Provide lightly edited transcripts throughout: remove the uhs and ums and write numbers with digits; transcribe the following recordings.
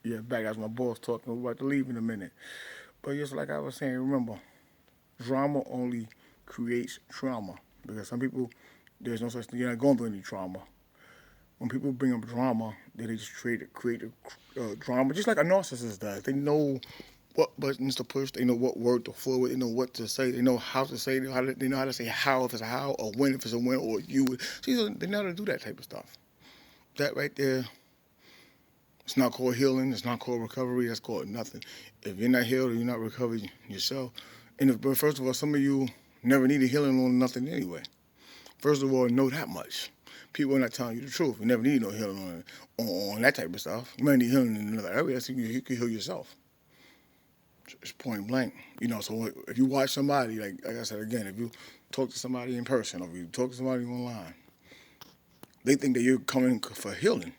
Yeah, back as my boss talking. We're about to leave in a minute. But just like I was saying, remember, drama only creates trauma because some people, there's no such thing. You're not going through any trauma. When people bring up drama, they just create a drama, just like a narcissist does. They know what buttons to push. They know what word to forward. They know what to say. They know how to say. They know how to say how if it's a how, or when if it's a when, or you. See, so they know how to do that type of stuff. That right there, it's not called healing. It's not called recovery. That's called nothing. If you're not healed or you're not recovered yourself, but first of all, some of you never needed healing on nothing anyway. First of all, know that much. People are not telling you the truth. You never need no healing on that type of stuff. You might need healing in another area so you can heal yourself. It's point blank. So if you watch somebody, like I said again, if you talk to somebody in person or if you talk to somebody online, they think that you're coming for healing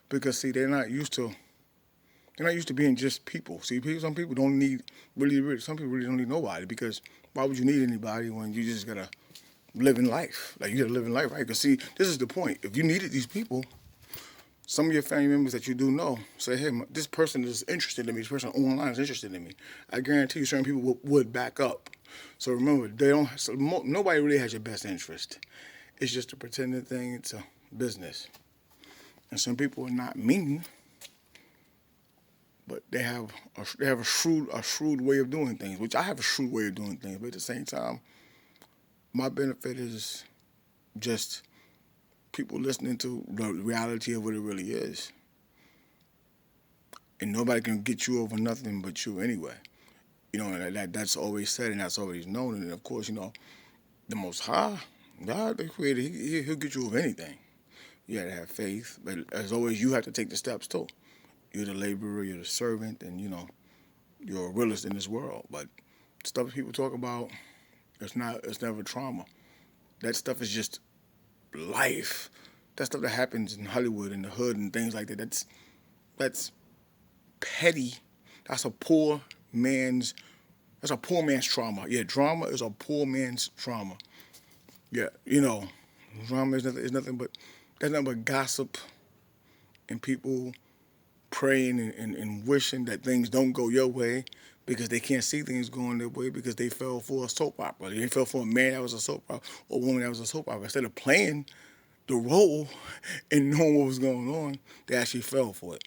because see they're not used to being just people. See, some people don't need really. Some people really don't need nobody because why would you need anybody when you just gotta live in life? Like you gotta live in life, right? Because see, this is the point. If you needed these people, some of your family members that you do know say, "Hey, this person is interested in me. This person online is interested in me." I guarantee you, certain people would back up. So remember, they don't. So nobody really has your best interest. It's just a pretending thing. It's a business, and some people are not mean, but they have a shrewd way of doing things, which I have a shrewd way of doing things. But at the same time, my benefit is just people listening to the reality of what it really is, and nobody can get you over nothing but you anyway. And that's always said and that's always known. And of course, the Most High, God, the Creator, He'll get you over anything. You got to have faith, but as always, you have to take the steps too. You're the laborer, you're the servant, and you're a realist in this world. But stuff people talk about, it's never trauma. That stuff is just life. That stuff that happens in Hollywood in the hood and things like that. That's petty. That's a poor man's. That's a poor man's trauma. Yeah, drama is a poor man's trauma. Yeah, drama is nothing but that's nothing but gossip and people praying and wishing that things don't go your way because they can't see things going their way because they fell for a soap opera. They fell for a man that was a soap opera or a woman that was a soap opera. Instead of playing the role and knowing what was going on, they actually fell for it.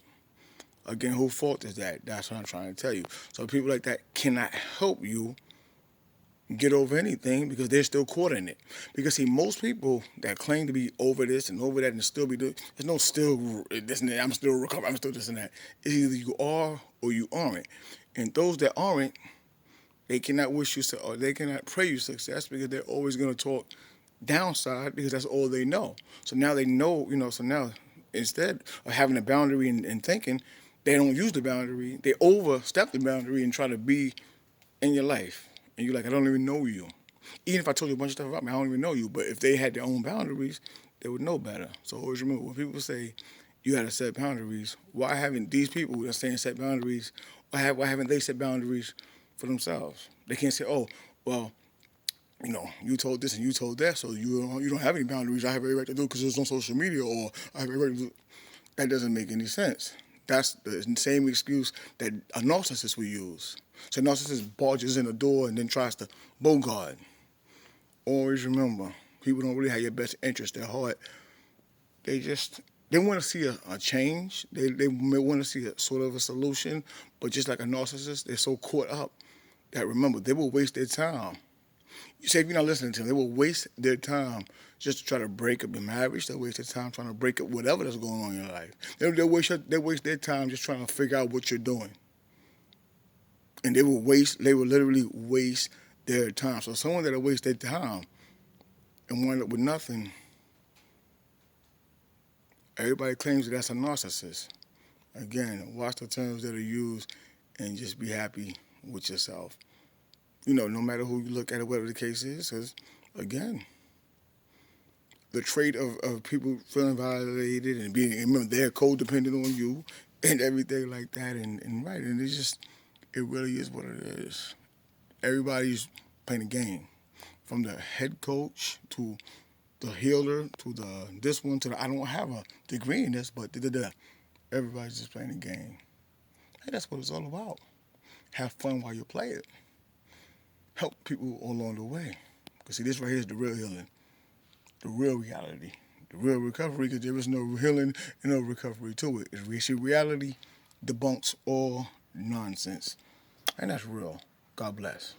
Again, whose fault is that? That's what I'm trying to tell you. So people like that cannot help you get over anything because they're still caught in it. Because see, most people that claim to be over this and over that and still be doing, there's no still this and that. I'm still recovering. I'm still this and that. It's either you are or you aren't. And those that aren't, they cannot wish you or they cannot pray you success because they're always going to talk downside because that's all they know. So now they know, So now instead of having a boundary and thinking, they don't use the boundary. They overstep the boundary and try to be in your life. And you're like, I don't even know you. Even if I told you a bunch of stuff about me, I don't even know you. But if they had their own boundaries, they would know better. So always remember, when people say you got to set boundaries, why haven't these people that are saying set boundaries, why haven't they set boundaries for themselves? They can't say, oh, well, you told this and you told that, so you don't have any boundaries. I have every right to do it because it's on social media, or I have every right to do it. That doesn't make any sense. That's the same excuse that a narcissist will use. So a narcissist barges in the door and then tries to bogart. Always remember, people don't really have your best interest at heart. They just they want to see a change. They may want to see a sort of a solution, but just like a narcissist, they're so caught up that remember they will waste their time. You say if you're not listening to them, they will waste their time just to try to break up your marriage. They'll waste their time trying to break up whatever that's going on in your life. They waste their time just trying to figure out what you're doing. And they will literally waste their time. So someone that'll waste their time and wind up with nothing, everybody claims that that's a narcissist. Again, watch the terms that are used and just be happy with yourself. No matter who you look at it, whatever the case is, because again, the trait of people feeling violated and being, remember, they're codependent on you and everything like that. And right, and it really is what it is. Everybody's playing a game, from the head coach to the healer to the this one to the I don't have a degree in this, but da da da. Everybody's just playing a game. Hey, that's what it's all about. Have fun while you play it. Help people along the way. Because see, this right here is the real healing, the real reality, the real recovery. Because there is no healing and no recovery to it. It's reality debunks all nonsense, and that's real. God bless.